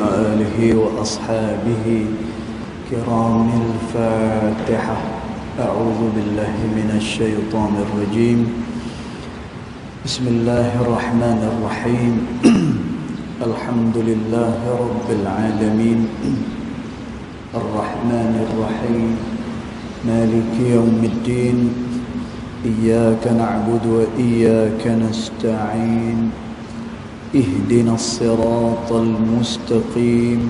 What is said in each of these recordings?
وآله وأصحابه كرام الفاتحة. أعوذ بالله من الشيطان الرجيم. بسم الله الرحمن الرحيم. الحمد لله رب العالمين الرحمن الرحيم مالك يوم الدين. إياك نعبد وإياك نستعين. اهدنا الصراط المستقيم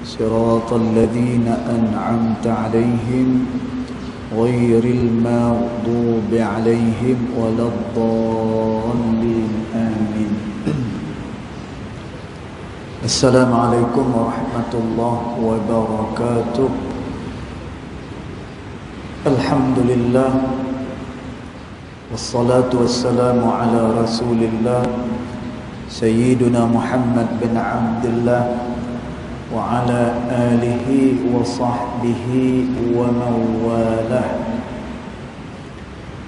صراط الذين أنعمت عليهم غير المغضوب عليهم ولا الضالين آمين. السلام عليكم ورحمة الله وبركاته. الحمد لله والصلاة والسلام على رسول الله سيدنا محمد بن عبد الله وعلى آله وصحبه ومن والاه.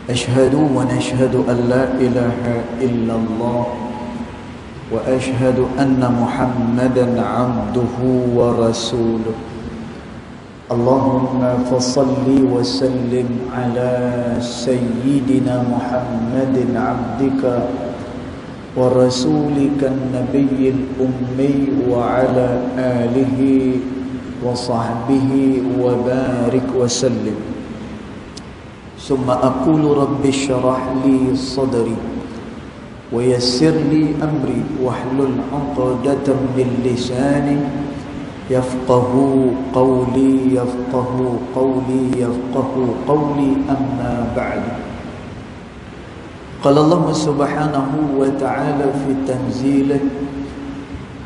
أشهد ونشهد أن لا إله إلا الله وأشهد أن محمدا عبده ورسوله. اللهم فصل وسلم على سيدنا محمد عبدك ورسولك النبي الأمي وعلى آله وصحبه وبارك وسلم. ثم أقول رب اشرح لي صدري ويسر لي أمري واحلل عقدة من لساني يفقه قولي يفقه قولي يفقه قولي. أما بعد، قال الله سبحانه وتعالى في تنزيله: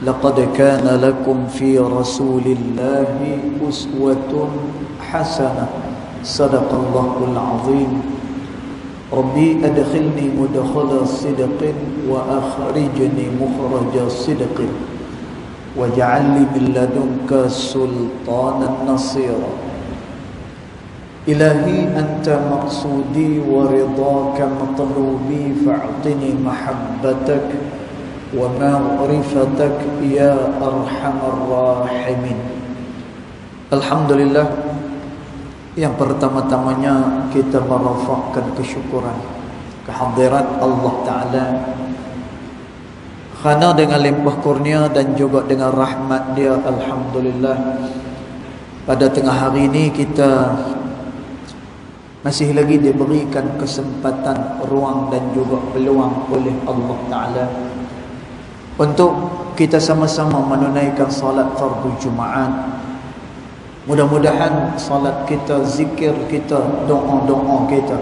لقد كان لكم في رسول الله أسوة حسنة. صدق الله العظيم. ربي أدخلني مدخل صدق وأخرجني مخرج صدق واجعل لي من لدنك سلطانا نصيرا. إلهي أنت مقصودي ورضاك مطلوبي فاعطني محبتك ومغفرتك يا أرحم الراحمين. Alhamdulillah, yang pertama-tamanya kita merafakkan kesyukuran kehadirat Allah Ta'ala, kerana dengan limpah kurnia dan juga dengan rahmat Dia, alhamdulillah, pada tengah hari ini kita masih lagi diberikan kesempatan, ruang dan juga peluang oleh Allah Ta'ala untuk kita sama-sama menunaikan salat fardu Jumaat. Mudah-mudahan salat kita, zikir kita, doa-doa kita,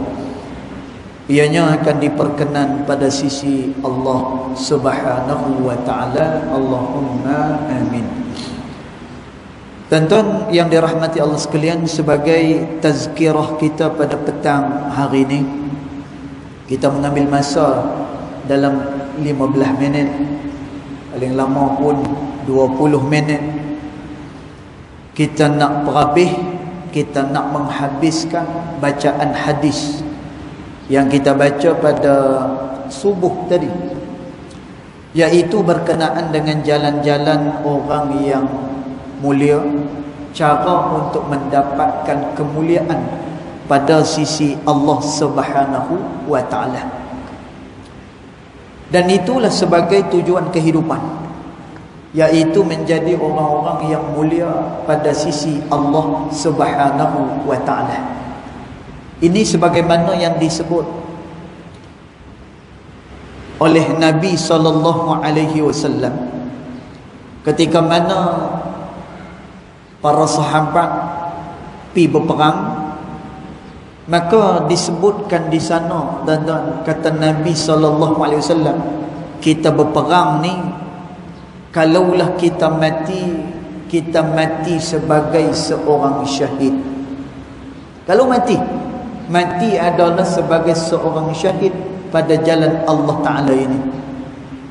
ianya akan diperkenan pada sisi Allah Subhanahu wa Ta'ala. Allahumma amin. Tuan-tuan yang dirahmati Allah sekalian, sebagai tazkirah kita pada petang hari ini, kita mengambil masa dalam 15 minit, paling lama pun 20 minit. Kita nak berhabis, kita nak menghabiskan bacaan hadis yang kita baca pada subuh tadi, iaitu berkenaan dengan jalan-jalan orang yang mulia, cara untuk mendapatkan kemuliaan pada sisi Allah Subhanahu wa Ta'ala. Dan itulah sebagai tujuan kehidupan, iaitu menjadi orang-orang yang mulia pada sisi Allah Subhanahu wa Ta'ala. Ini sebagaimana yang disebut oleh Nabi SAW ketika mana para sahabat pergi berperang, maka disebutkan di sana, dan kata Nabi SAW, kita berperang ni, kalaulah kita mati sebagai seorang syahid. Kalau mati adalah sebagai seorang syahid pada jalan Allah Ta'ala ini.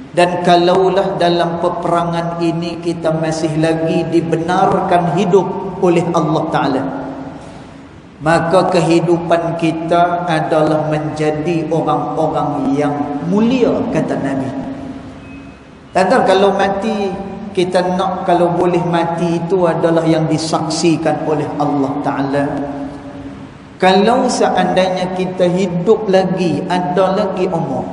Dan kalaulah dalam peperangan ini kita masih lagi dibenarkan hidup oleh Allah Ta'ala, maka kehidupan kita adalah menjadi orang-orang yang mulia, kata Nabi. Dan kalau mati kita nak kalau boleh mati itu adalah yang disaksikan oleh Allah Ta'ala. Kalau seandainya kita hidup lagi, ada lagi umur,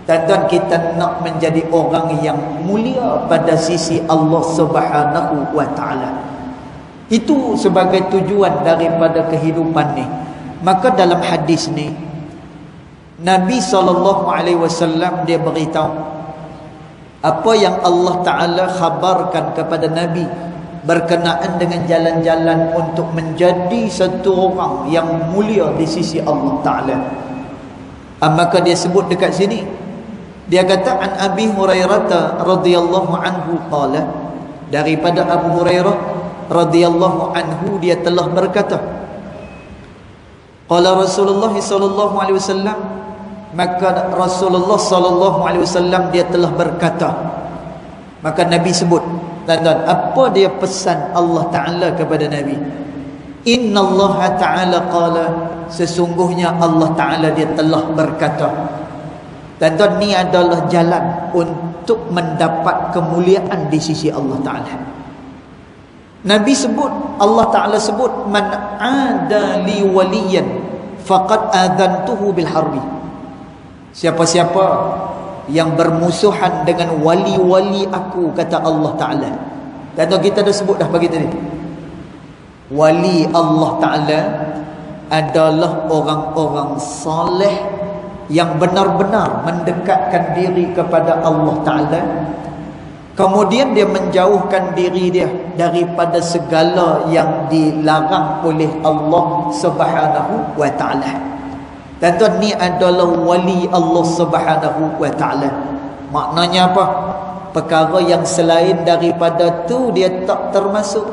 dan kita nak menjadi orang yang mulia pada sisi Allah Subhanahu wa Ta'ala, itu sebagai tujuan daripada kehidupan ni. Maka dalam hadis ni Nabi SAW dia beritahu apa yang Allah Ta'ala khabarkan kepada Nabi berkenaan dengan jalan-jalan untuk menjadi satu orang yang mulia di sisi Allah Ta'ala. Maka dia sebut dekat sini, dia kata an Abi Hurairah radhiyallahu anhu qala, daripada Abu Hurairah radhiyallahu anhu dia telah berkata, qala Rasulullah sallallahu alaihi wasallam, maka Rasulullah sallallahu alaihi wasallam dia telah berkata. Maka Nabi sebut, dan apa dia pesan Allah Ta'ala kepada Nabi? Inna Allah Ta'ala qala, sesungguhnya Allah Ta'ala dia telah berkata. Dan ni adalah jalan untuk mendapat kemuliaan di sisi Allah Ta'ala. Nabi sebut, Allah Ta'ala sebut, man ada li waliyan faqad adantuhu bil harbi. Siapa-siapa yang bermusuhan dengan wali-wali aku, kata Allah Ta'ala. Dan kita dah sebut dah bagi tadi, wali Allah Ta'ala adalah orang-orang saleh yang benar-benar mendekatkan diri kepada Allah Ta'ala, kemudian dia menjauhkan diri dia daripada segala yang dilarang oleh Allah Subhanahu wa Ta'ala. Dan tuan, ni adalah wali Allah Subhanahu wa Ta'ala. Maknanya apa? Perkara yang selain daripada tu dia tak termasuk,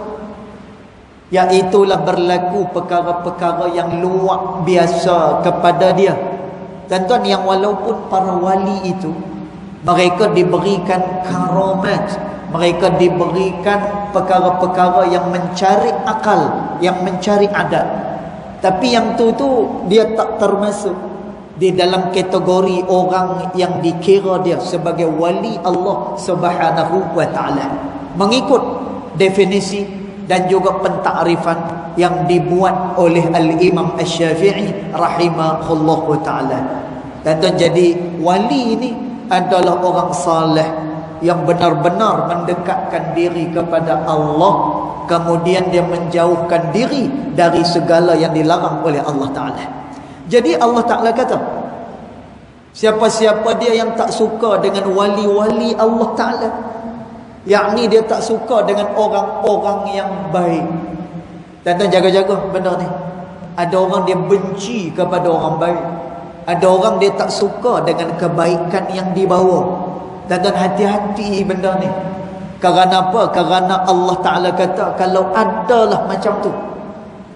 iaitulah berlaku perkara-perkara yang luar biasa kepada dia. Dan tuan, yang walaupun para wali itu mereka diberikan karamat, mereka diberikan perkara-perkara yang mencari akal, yang mencari adat, tapi yang tu dia tak termasuk di dalam kategori orang yang dikira dia sebagai wali Allah Subhanahu wa Ta'ala, mengikut definisi dan juga pentakrifan yang dibuat oleh Al-Imam Asy-Syafi'i rahimahullahu ta'ala. Dan jadi wali ini adalah orang saleh yang benar-benar mendekatkan diri kepada Allah, kemudian dia menjauhkan diri dari segala yang dilarang oleh Allah Ta'ala. Jadi Allah Ta'ala kata, siapa-siapa dia yang tak suka dengan wali-wali Allah Ta'ala, yakni dia tak suka dengan orang-orang yang baik. Dan jaga-jaga benda ni. Ada orang dia benci kepada orang baik, ada orang dia tak suka dengan kebaikan yang dibawa. Dan hati-hati benda ni. Kerana apa? Kerana Allah Ta'ala kata, kalau adalah macam tu,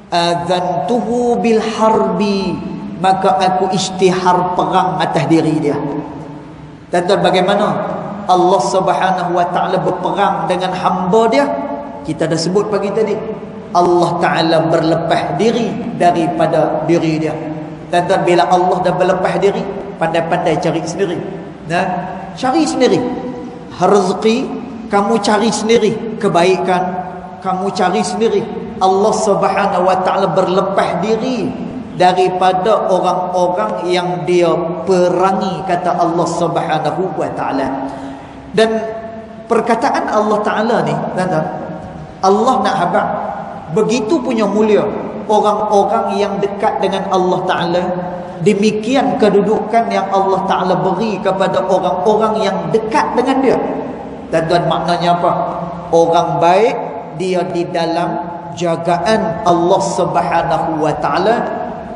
adzantuhu bil harbi, maka aku isytihar perang atas diri dia. Dan bagaimana Allah Subhanahu wa Ta'ala berperang dengan hamba dia? Kita dah sebut pagi tadi, Allah Ta'ala berlepas diri daripada diri dia. Dan bila Allah dah berlepas diri, pandai-pandai cari sendiri. Cari sendiri rezeki, kamu cari sendiri kebaikan, kamu cari sendiri. Allah Subhanahu wa Ta'ala berlepas diri daripada orang-orang yang dia perangi, kata Allah Subhanahu wa Ta'ala. Dan perkataan Allah Ta'ala ni, Allah nak habaq begitu punya mulia orang-orang yang dekat dengan Allah Ta'ala. Demikian kedudukan yang Allah Ta'ala beri kepada orang-orang yang dekat dengan dia. Dan maknanya apa? Orang baik dia di dalam jagaan Allah Subhanahu wa Ta'ala.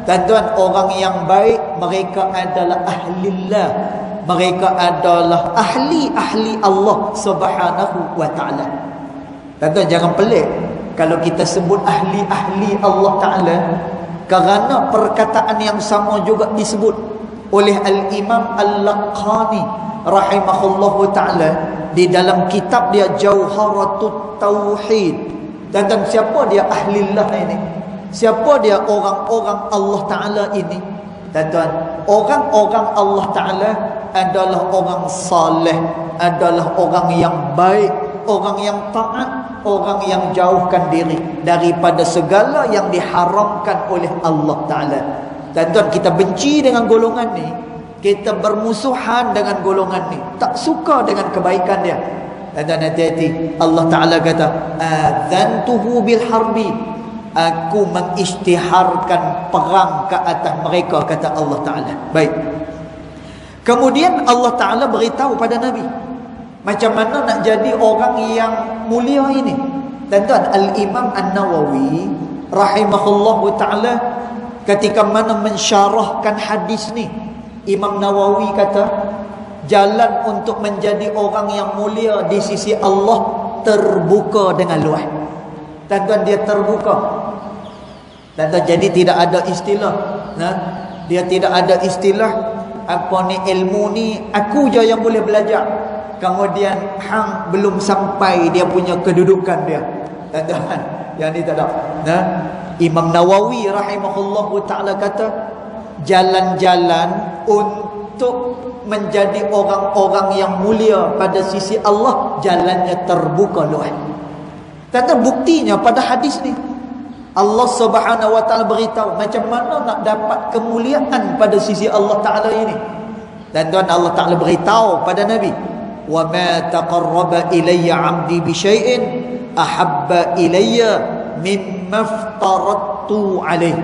Dan orang yang baik mereka adalah ahlillah, mereka adalah ahli-ahli Allah Subhanahu wa Ta'ala. Dan jangan pelik kalau kita sebut ahli-ahli Allah Ta'ala, kerana perkataan yang sama juga disebut oleh Al-Imam Al-Laqani rahimahullahu ta'ala di dalam kitab dia Jauharatut Tauhid. Dan siapa dia ahlillah ini? Siapa dia orang-orang Allah Ta'ala ini? Dan orang-orang Allah Ta'ala adalah orang saleh, adalah orang yang baik, orang yang taat, orang yang jauhkan diri daripada segala yang diharamkan oleh Allah Ta'ala. Dan tuan, kita benci dengan golongan ni, kita bermusuhan dengan golongan ni, tak suka dengan kebaikan dia. Dan hati-hati, Allah Ta'ala kata, adzantuhu bil harbi, aku mengisytiharkan perang ke atas mereka, kata Allah Ta'ala. Baik. Kemudian Allah Ta'ala beritahu pada Nabi macam mana nak jadi orang yang mulia ini. Dan tuan, Al-Imam An-Nawawi rahimahullahu ta'ala ketika mana mensyarahkan hadis ni, Imam Nawawi kata jalan untuk menjadi orang yang mulia di sisi Allah terbuka dengan luas. Dan tuan, dia terbuka. Dan tuan, jadi tidak ada istilah, dia tidak ada istilah apa ni, ilmu ni aku je yang boleh belajar, kemudian hang belum sampai dia punya kedudukan dia. Dan tuan, yang ni tak ada. Imam Nawawi rahimahullahu ta'ala kata jalan-jalan untuk menjadi orang-orang yang mulia pada sisi Allah, jalannya terbuka luas. Dan buktinya pada hadis ni Allah Subhanahu wa ta'ala beritahu macam mana nak dapat kemuliaan pada sisi Allah Ta'ala ini. Dan tuan, Allah Ta'ala beritahu pada Nabi, wa ma taqarraba ilayya 'abdi bi syai'in ahabba ilayya mimma aftaradtu alaih.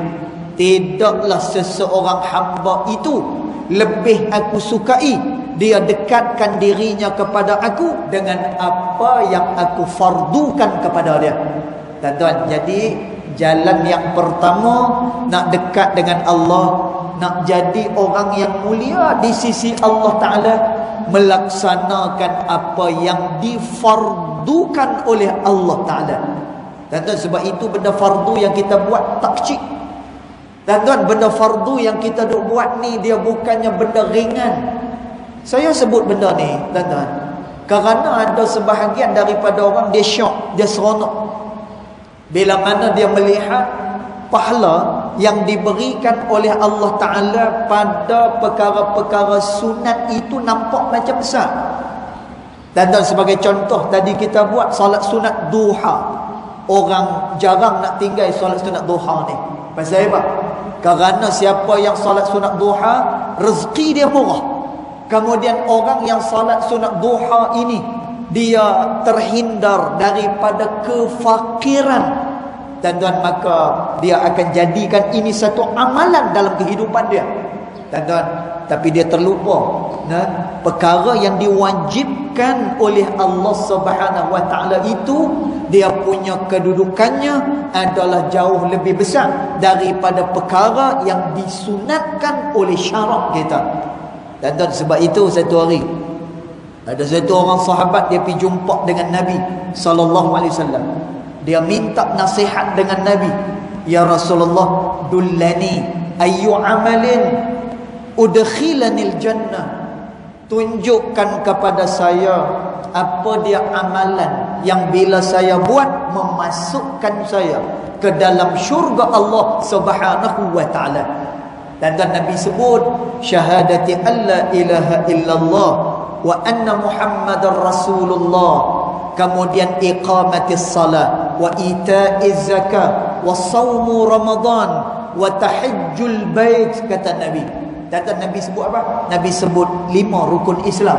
Tidaklah seseorang hamba itu lebih aku sukai dia dekatkan dirinya kepada aku dengan apa yang aku fardukan kepada dia. Dan tuan, jadi jalan yang pertama nak dekat dengan Allah, nak jadi orang yang mulia di sisi Allah Ta'ala, melaksanakan apa yang difardukan oleh Allah Ta'ala. Dan tuan, sebab itu benda fardu yang kita buat tak kecil. Dan tuan, benda fardu yang kita duk buat ni dia bukannya benda ringan. Saya sebut benda ni, tuan-tuan, kerana ada sebahagian daripada orang dia syok, dia seronok bila mana dia melihat pahala yang diberikan oleh Allah Ta'ala pada perkara-perkara sunat itu nampak macam besar. Dan sebagai contoh, tadi kita buat solat sunat duha. Orang jarang nak tinggal solat sunat duha ni. Pasal apa? Kerana siapa yang solat sunat duha, rezeki dia murah. Kemudian orang yang solat sunat duha ini, dia terhindar daripada kefakiran. Dan tuan, maka dia akan jadikan ini satu amalan dalam kehidupan dia. Dan tuan, tapi dia terlupa perkara yang diwajibkan oleh Allah Subhanahu wa ta'ala itu, dia punya kedudukannya adalah jauh lebih besar daripada perkara yang disunatkan oleh syarak kita. Dan tuan, sebab itu satu hari ada satu orang sahabat, dia pergi jumpa dengan Nabi sallallahu alaihi wasallam. Dia minta nasihat dengan Nabi, ya Rasulullah, dullani ayyu amalin udkhilanil jannah. Tunjukkan kepada saya apa dia amalan yang bila saya buat memasukkan saya ke dalam syurga Allah Subhanahu wa ta'ala. Dan Nabi sebut syahadati alla ilaha illallah wa anna Muhammadar Rasulullah, kemudian iqamatis salat wa ita'iz zakah wa saumu Ramadan wa tahajjul bait, kata Nabi. Dan Nabi sebut apa? Nabi sebut 5 rukun Islam.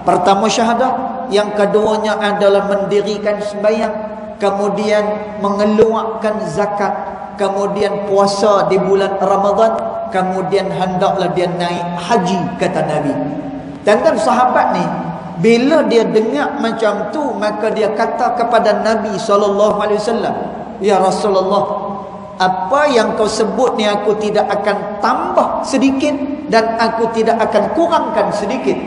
Pertama syahadah, yang keduanya adalah mendirikan sembahyang, kemudian mengeluarkan zakat, kemudian puasa di bulan Ramadan, kemudian hendaklah dia naik haji, kata Nabi. Dan sahabat ni bila dia dengar macam tu, maka dia kata kepada Nabi SAW, ya Rasulullah, apa yang kau sebut ni aku tidak akan tambah sedikit dan aku tidak akan kurangkan sedikit.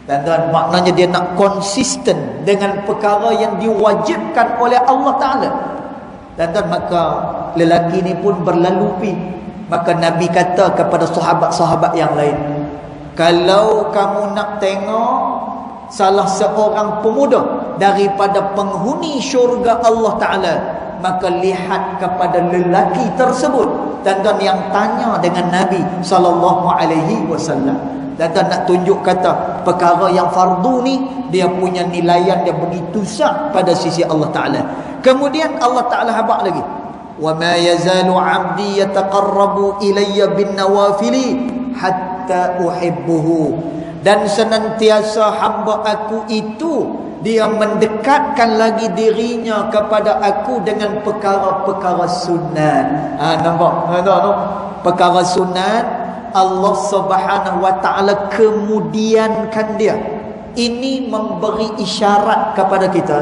Dan maknanya dia nak konsisten dengan perkara yang diwajibkan oleh Allah Ta'ala. Dan maka lelaki ni pun berlalu pi. Maka Nabi kata kepada sahabat-sahabat yang lain, kalau kamu nak tengok salah seorang pemuda daripada penghuni syurga Allah Ta'ala, maka lihat kepada lelaki tersebut. Dan yang tanya dengan Nabi sallallahu alaihi wasallam. Dan nak tunjuk kata perkara yang fardu ni dia punya nilaian dia begitu sah pada sisi Allah Ta'ala. Kemudian Allah Ta'ala habaq lagi, wa ma yazalu 'abdi yataqarrabu ilayya bin nawafili hatta uhibbuhu, dan senantiasa hamba aku itu dia mendekatkan lagi dirinya kepada aku dengan perkara-perkara sunat. Nampak? Perkara sunat Allah Subhanahu wa taala kemudiankan dia. Ini memberi isyarat kepada kita,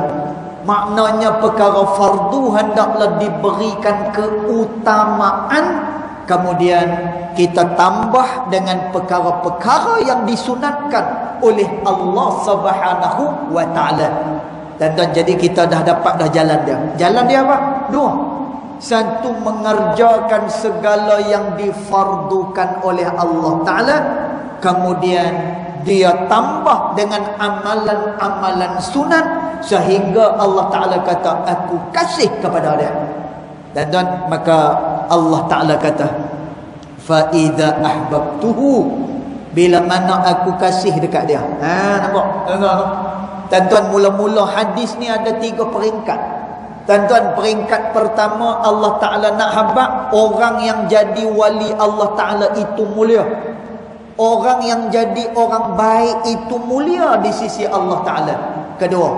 maknanya perkara fardu hendaklah diberikan keutamaan, kemudian kita tambah dengan perkara-perkara yang disunatkan oleh Allah Subhanahu wa taala. Dan jadi kita dah dapat dah jalan dia. Jalan dia apa? Dua. Satu, mengerjakan segala yang difardukan oleh Allah Ta'ala. Kemudian dia tambah dengan amalan-amalan sunat, sehingga Allah Ta'ala kata aku kasih kepada dia. Dan maka Allah Ta'ala kata fa idza ahbabtuhu, bila mana aku kasih dekat dia. Nampak? Tuan-tuan, mula-mula hadis ni ada 3 peringkat. Tuan-tuan, peringkat pertama, Allah Ta'ala nak habaq orang yang jadi wali Allah Ta'ala itu mulia. Orang yang jadi orang baik itu mulia di sisi Allah Ta'ala. Kedua,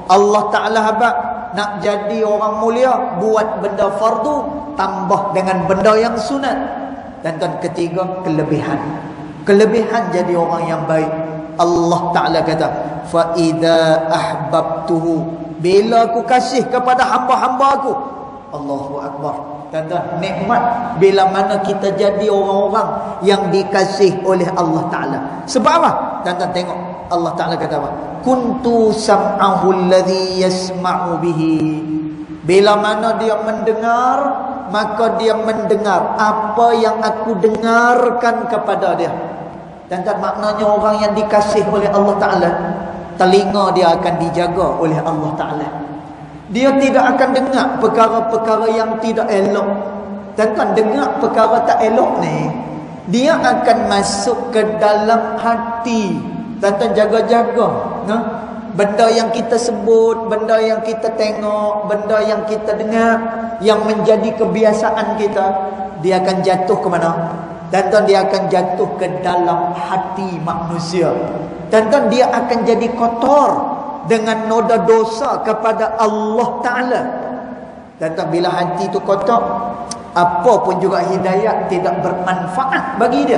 Allah Ta'ala habaq nak jadi orang mulia, buat benda fardu tambah dengan benda yang sunat. Dan ketiga, kelebihan. Kelebihan jadi orang yang baik. Allah Ta'ala kata fa idza ahbabtuhu, bila aku kasih kepada hamba-hamba aku. Allahu Akbar. Tuan-tuan, nikmat bila mana kita jadi orang-orang yang dikasih oleh Allah Ta'ala. Sebab apa? Tuan-tuan tengok, Allah Ta'ala kata apa? Kuntu sam'ahu alladhi yasma'u bihi. Bila mana dia mendengar, maka dia mendengar apa yang aku dengarkan kepada dia. Tuan-tuan, maknanya orang yang dikasih oleh Allah Ta'ala, telinga dia akan dijaga oleh Allah Ta'ala. Dia tidak akan dengar perkara-perkara yang tidak elok. Tuan-tuan, dengar perkara tak elok ni, dia akan masuk ke dalam hati. Tuan-tuan, jaga-jaga. Benda yang kita sebut, benda yang kita tengok, benda yang kita dengar, yang menjadi kebiasaan kita, dia akan jatuh ke mana? Tuan-tuan, dia akan jatuh ke dalam hati manusia. Tuan-tuan, dia akan jadi kotor dengan noda dosa kepada Allah Ta'ala. Tuan-tuan, bila hati itu kotor, apa pun juga hidayat tidak bermanfaat bagi dia.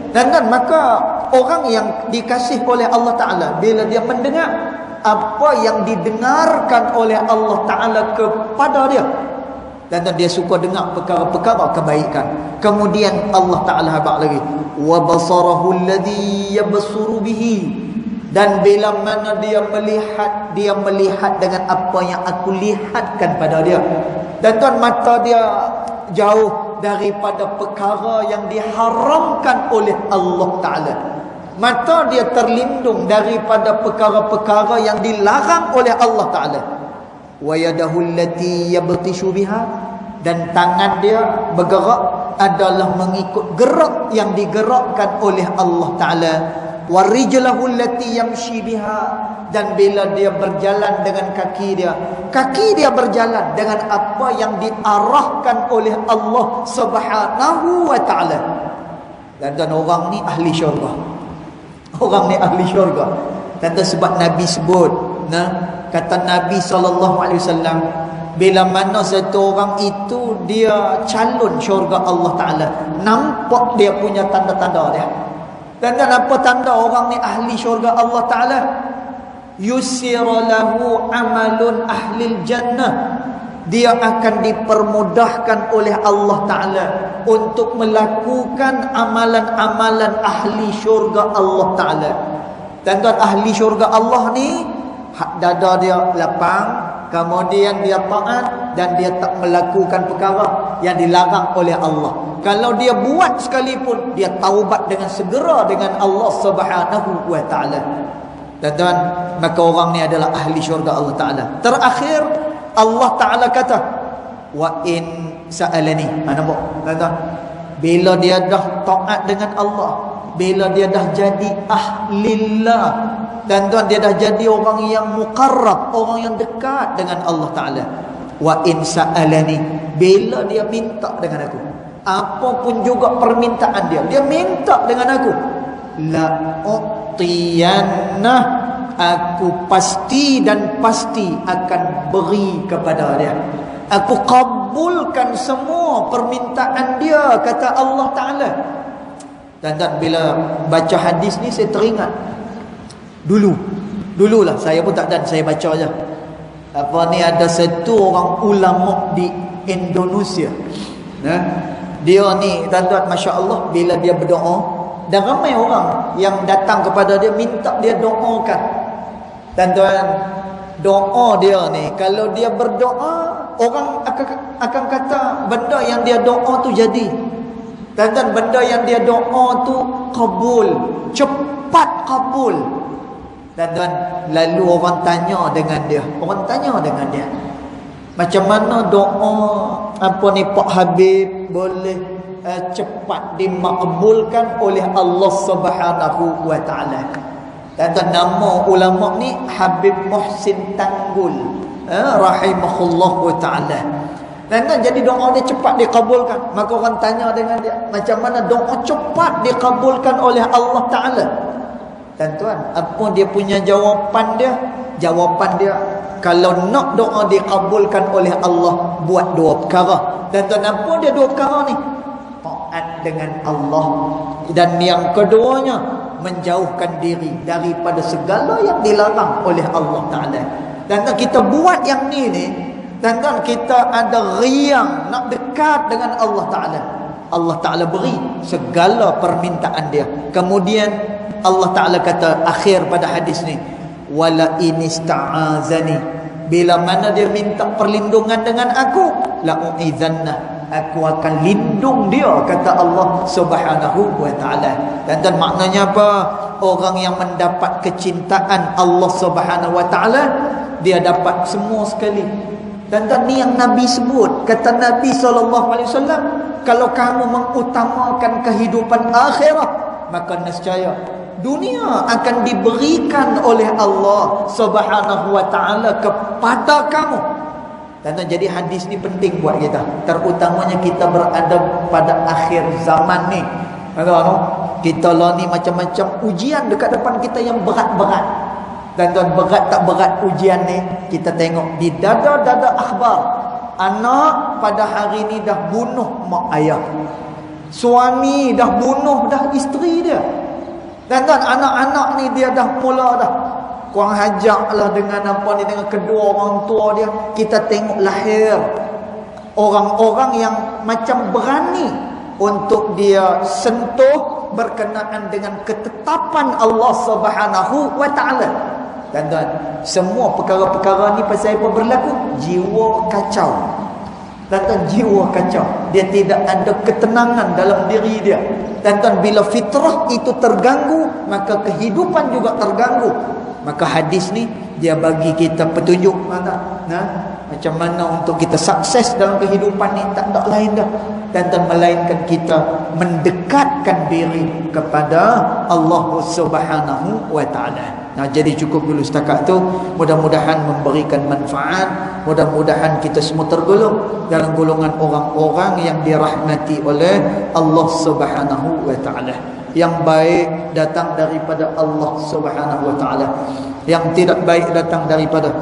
Tuan-tuan, maka orang yang dikasih oleh Allah Ta'ala, bila dia mendengar apa yang didengarkan oleh Allah Ta'ala kepada dia, dan dia suka dengar perkara-perkara kebaikan. Kemudian Allah Ta'ala habaq lagi, wa basarahu alladhi yabsuru bihi, dan bila mana dia melihat dengan apa yang aku lihatkan pada dia. Dan tuan, mata dia jauh daripada perkara yang diharamkan oleh Allah Ta'ala. Mata dia terlindung daripada perkara-perkara yang dilarang oleh Allah Ta'ala. Wa yadahu allati yabtishu biha, dan tangan dia bergerak adalah mengikut gerak yang digerakkan oleh Allah Ta'ala. Wa rijlahu allati yamshi biha, dan bila dia berjalan dengan kaki dia berjalan dengan apa yang diarahkan oleh Allah Subhanahu wa Ta'ala. Dan orang ni ahli syurga. Orang ni ahli syurga. Dan sebab Nabi sebut, kata Nabi SAW, bila mana satu orang itu dia calon syurga Allah Ta'ala, nampak dia punya tanda-tanda dia. Dan apa tanda orang ni ahli syurga Allah Ta'ala? Yusira lahu amalun ahlil jannah, dia akan dipermudahkan oleh Allah Ta'ala untuk melakukan amalan-amalan ahli syurga Allah Ta'ala. Dan ahli syurga Allah ni, dada dia lapang, kemudian dia taat, dan dia tak melakukan perkara yang dilarang oleh Allah. Kalau dia buat sekalipun, dia taubat dengan segera dengan Allah Subhanahu wa Ta'ala. Dan maka orang ni adalah ahli syurga Allah Ta'ala. Terakhir, Allah Ta'ala kata, wa in sa'alani. Nampak? Bila dia dah taat dengan Allah, bila dia dah jadi ahlillah, tuan-tuan, dia dah jadi orang yang muqarrab, orang yang dekat dengan Allah Ta'ala. Wa in sa'alani, bila dia minta dengan aku, apapun juga permintaan dia, dia minta dengan aku, la u'tiyanna, aku pasti dan pasti akan beri kepada dia. Aku kabulkan semua permintaan dia, kata Allah Ta'ala. Dan bila baca hadis ni, saya teringat dululah, saya pun tak dan saya baca aja. Apa ni, ada satu orang ulama di Indonesia, dia ni tuan-tuan, Masya Allah, bila dia berdoa, dan ramai orang yang datang kepada dia minta dia doakan. Tuan-tuan, doa dia ni, kalau dia berdoa, orang akan kata benda yang dia doa tu jadi. Tuan-tuan, benda yang dia doa tu kabul, cepat kabul. Tuan-tuan, lalu orang tanya dengan dia, macam mana doa Pak Habib boleh cepat dimakbulkan oleh Allah Subhanahu wa Ta'ala. Tuan-tuan, nama ulama ni Habib Muhsin Tanggul, rahimahullahu ta'ala. Dan jadi doa dia cepat dikabulkan. Maka orang tanya dengan dia, macam mana doa cepat dikabulkan oleh Allah Ta'ala? Tuan-tuan, apa dia punya jawapan dia? Jawapan dia, kalau nak doa dikabulkan oleh Allah, buat dua perkara. Tuan-tuan, apa dia dua perkara ni? Taat dengan Allah. Dan yang keduanya, menjauhkan diri daripada segala yang dilarang oleh Allah Ta'ala. Dan kita buat yang ni, dan kita ada riang nak dekat dengan Allah Ta'ala. Allah Ta'ala beri segala permintaan dia. Kemudian Allah Ta'ala kata akhir pada hadis ni, wala inista'azani, bila mana dia minta perlindungan dengan aku, la'u'idhanna, aku akan lindung dia, kata Allah Subhanahu wa Ta'ala. Dan maknanya apa? Orang yang mendapat kecintaan Allah Subhanahu wa Ta'ala, dia dapat semua sekali. Dan ni yang Nabi sebut. Kata Nabi SAW, kalau kamu mengutamakan kehidupan akhirat, maka nescaya dunia akan diberikan oleh Allah Subhanahu wa Ta'ala kepada kamu. Dan jadi hadis ni penting buat kita, terutamanya kita berada pada akhir zaman ni. Kita lah ni macam-macam ujian dekat depan kita yang berat-berat. Dan berat tak berat ujian ni, kita tengok di dada-dada akhbar, anak pada hari ni dah bunuh mak ayah, suami dah bunuh dah isteri dia. Dan anak-anak ni dia dah mula dah kurang hajak lah dengan dengan kedua orang tua dia. Kita tengok lahir orang-orang yang macam berani untuk dia sentuh berkenaan dengan ketetapan Allah Subhanahu wa Ta'ala. Dan semua perkara-perkara ni pasal apa berlaku? Jiwa kacau. Dan jiwa kacau, dia tidak ada ketenangan dalam diri dia. Dan bila fitrah itu terganggu, maka kehidupan juga terganggu. Maka hadis ni dia bagi kita petunjuk macam mana untuk kita sukses dalam kehidupan ni. Tak ada lain dah, dan melainkan kita mendekatkan diri kepada Allah Subhanahu wa Ta'ala. Jadi cukup dulu setakat tu. Mudah-mudahan memberikan manfaat. Mudah-mudahan kita semua tergolong dalam golongan orang-orang yang dirahmati oleh Allah Subhanahu wa Ta'ala. Yang baik datang daripada Allah Subhanahu wa Ta'ala, yang tidak baik datang daripada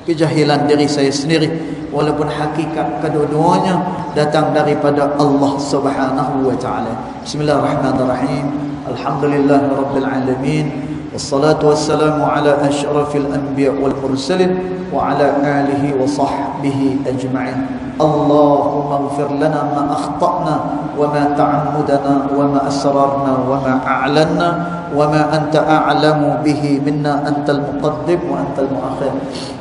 kejahilan diri saya sendiri. Walaupun hakikat kedua-duanya datang daripada Allah Subhanahu wa Ta'ala. Bismillahirrahmanirrahim. Alhamdulillahirabbil alamin. Wassalatu wassalamu ala asyrafil anbiya wal mursalin wa ala alihi wa sahbihi ajma'in. Allahumma ighfir lana ma akhta'na wa ma ta'ammudana wa ma asrarna wa ma a'lanna wa ma anta a'lamu bihi minna, antal muqaddim wa antal muakhir.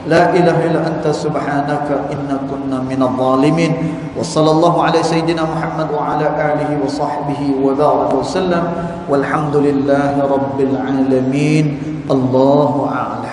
La ilaha illa anta subhanaka inna kunna minadh dhalimin. Wa sallallahu ala sayyidina Muhammad wa ala alihi wa sahbihi wa baraka wa sallam. Walhamdulillahi rabbil alamin. Allahu a'lam.